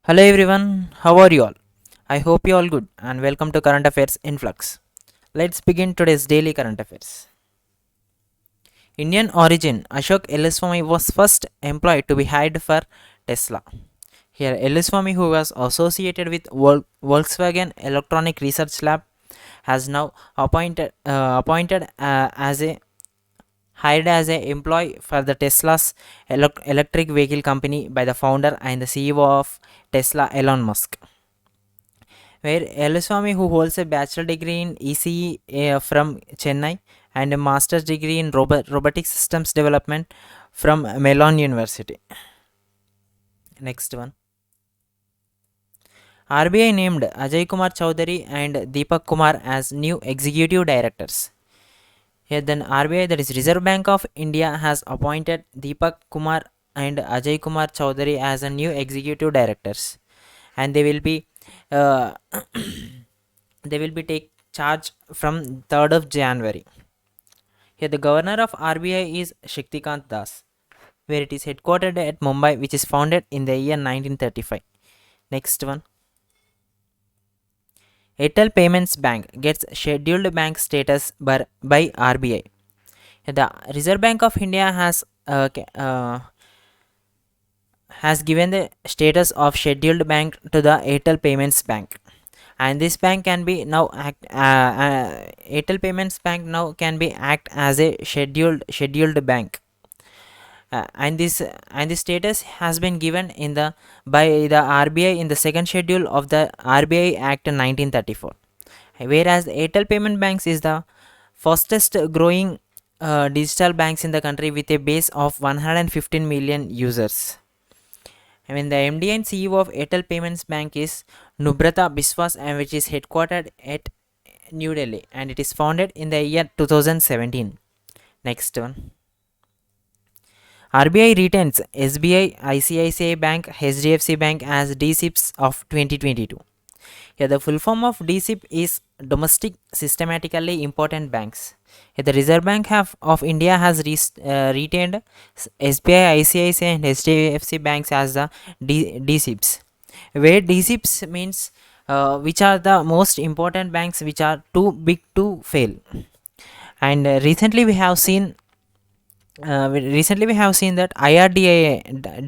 Hello everyone, how are you all? I hope you all good and welcome to Current Affairs in Flux. Let's begin today's daily current affairs. Indian origin Ashok Elliswamy was first employed to be hired for Tesla. Here Elliswamy, who was associated with Volkswagen Electronic Research Lab, has now appointed as a hired as a employee for the Tesla's electric vehicle company by the founder and the CEO of Tesla, Elon Musk. Where Eluswamy, who holds a bachelor degree in ECE from Chennai and a master's degree in robotic systems development from Melon University. Next one. RBI named Ajay Kumar Chowdhury and Deepak Kumar as new executive directors. Here then RBI, that is Reserve Bank of India, has appointed Deepak Kumar and Ajay Kumar Chowdhury as a new executive directors, and uh, they will be take charge from 3rd of January. Here the governor of RBI is Shaktikant Das, where it is headquartered at Mumbai, which is founded in the year 1935. Next one. Airtel Payments Bank gets scheduled bank status by RBI. The Reserve Bank of India has given the status of scheduled bank to the Airtel Payments Bank, and this bank can be now Airtel Payments Bank now can be act as a scheduled bank, and this status has been given in the by the RBI in the second schedule of the RBI Act 1934. Whereas the Airtel Payment Banks is the fastest growing digital banks in the country with a base of 115 million users. I mean, the MD and CEO of Airtel Payments Bank is Nubrata Biswas, and which is headquartered at New Delhi, and it is founded in the year 2017. Next one. RBI retains SBI, ICICI Bank, HDFC Bank as DSIPs of 2022. Here, the full form of DSIP is Domestic Systematically Important Banks. Here, the Reserve Bank of India has retained SBI, ICICI, and HDFC banks as the DSIPs. Where DSIPs means which are the most important banks which are too big to fail. And recently we have seen that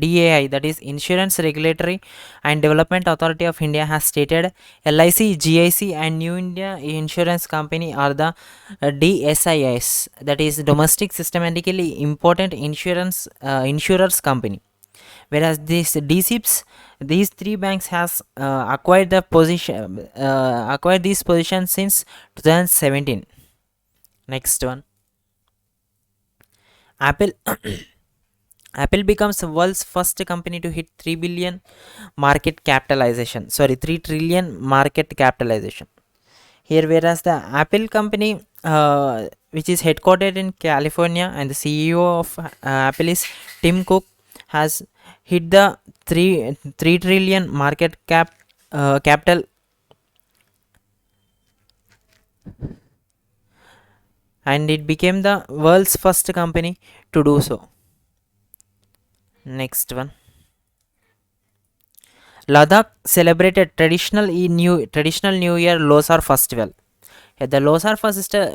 DAI, that is Insurance Regulatory and Development Authority of India, has stated LIC, GIC, and New India Insurance Company are the DSIS, that is Domestic Systematically Important Insurers Company. Whereas these DSIPs, these three banks has acquired these positions since 2017. Next one. Apple Apple becomes the world's first company to hit 3 billion market capitalization. Sorry, 3 trillion market capitalization. Here, whereas the Apple company, which is headquartered in California, and the CEO of Apple is Tim Cook, has hit the 3 trillion market capital, and it became the world's first company to do so. Next one. Ladakh celebrated traditional New Year Losar festival. The Losar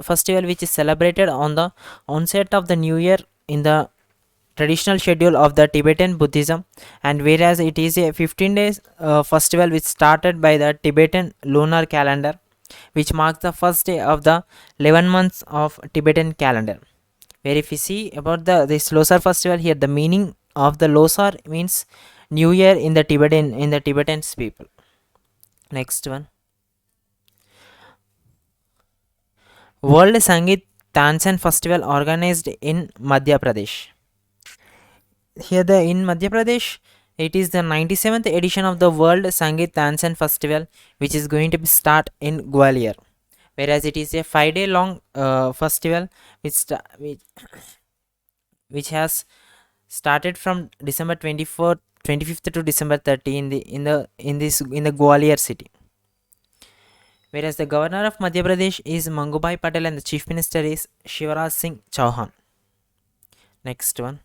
festival, which is celebrated on the onset of the New Year in the traditional schedule of the Tibetan Buddhism, and whereas it is a 15 days festival which started by the Tibetan lunar calendar, which marks the first day of the 11 months of Tibetan calendar. Where if we see about this Losar festival, here the meaning of the Losar means New Year in the Tibetans people. Next one. World Sangeet Tansen Festival organized in Madhya Pradesh. Here the in Madhya Pradesh, it is the 97th edition of the World Sangeet Tansen Festival, which is going to be start in Gwalior. Whereas it is a 5-day long festival which has started from December 25th to December 30 in the Gwalior city. Whereas the governor of Madhya Pradesh is Mangubhai Patel and the chief minister is Shivraj Singh Chauhan. Next one.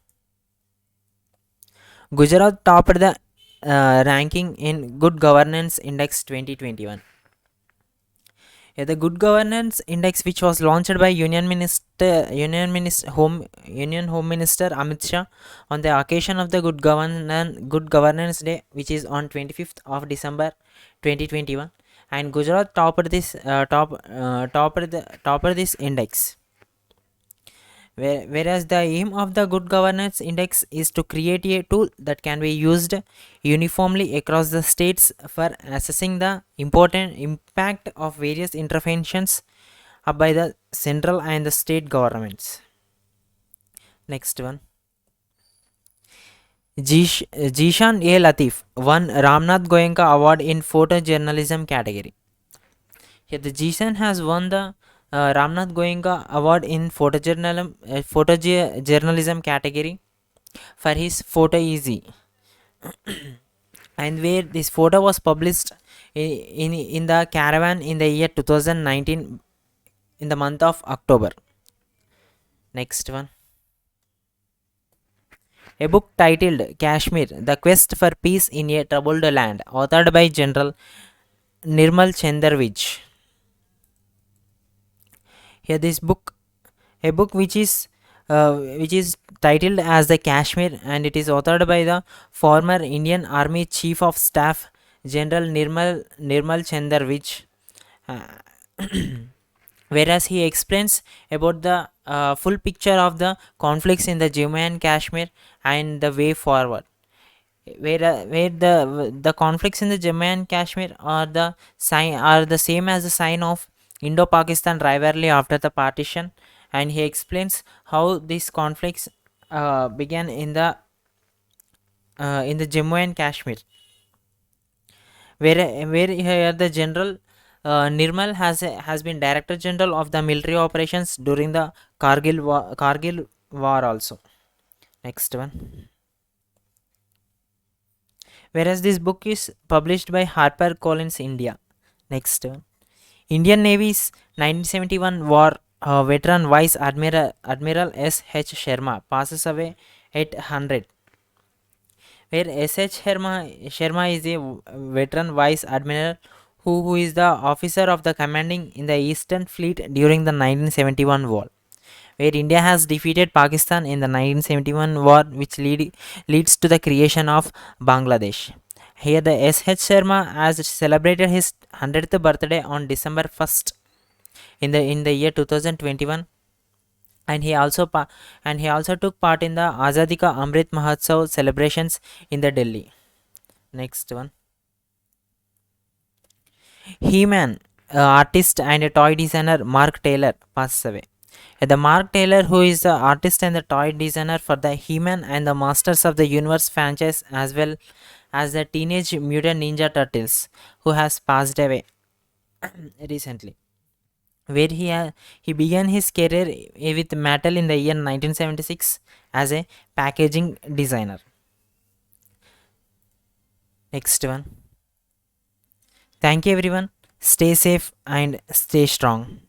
Gujarat topped the ranking in Good Governance Index 2021. The Good Governance Index, which was launched by Union Home Minister Amit Shah on the occasion of the Good Governance Day, which is on 25th of December 2021, and Gujarat topper this index. Whereas the aim of the Good Governance Index is to create a tool that can be used uniformly across the states for assessing the important impact of various interventions by the central and the state governments. Next one. Jishan A. Latif won Ramnath Goenka Award in Photojournalism category. Here, the Jishan has won the Ramnath Goenka Award in Photojournalism category for his Photo Easy, and where this photo was published in the Caravan in the year 2019 in the month of October. Next one. A book titled Kashmir, The Quest for Peace in a Troubled Land, authored by General Nirmal Chandar Vij. Here, this book, a book which is titled as the Kashmir, and it is authored by the former Indian Army Chief of Staff General Nirmal Chandar Vij, whereas he explains about the full picture of the conflicts in the Jammu and Kashmir and the way forward. Where the conflicts in the Jammu and Kashmir are the same as the sign of Indo-Pakistan rivalry after the partition, and he explains how these conflicts began in the Jammu and Kashmir, where here the general Nirmal has been Director General of the military operations during the Kargil war also. Next one. Whereas this book is published by HarperCollins India. Next one. Indian Navy's 1971 war veteran Vice Admiral S.H. Sharma passes away at 100. Where S.H. Sharma is a veteran Vice Admiral who is the officer of the commanding in the Eastern Fleet during the 1971 war, where India has defeated Pakistan in the 1971 war, which leads to the creation of Bangladesh. Here, the S.H. Sharma has celebrated his 100th birthday on December 1st in the year 2021, and he also took part in the Azadi Ka Amrit Mahotsav celebrations in the Delhi. Next one. He-Man artist and a toy designer Mark Taylor passes away. The Mark Taylor, who is the artist and the toy designer for the He-Man and the Masters of the Universe franchise, as well as the Teenage Mutant Ninja Turtles, who has passed away recently, where he began his career with Mattel in the year 1976 as a packaging designer. Next one. Thank you everyone. Stay safe and stay strong.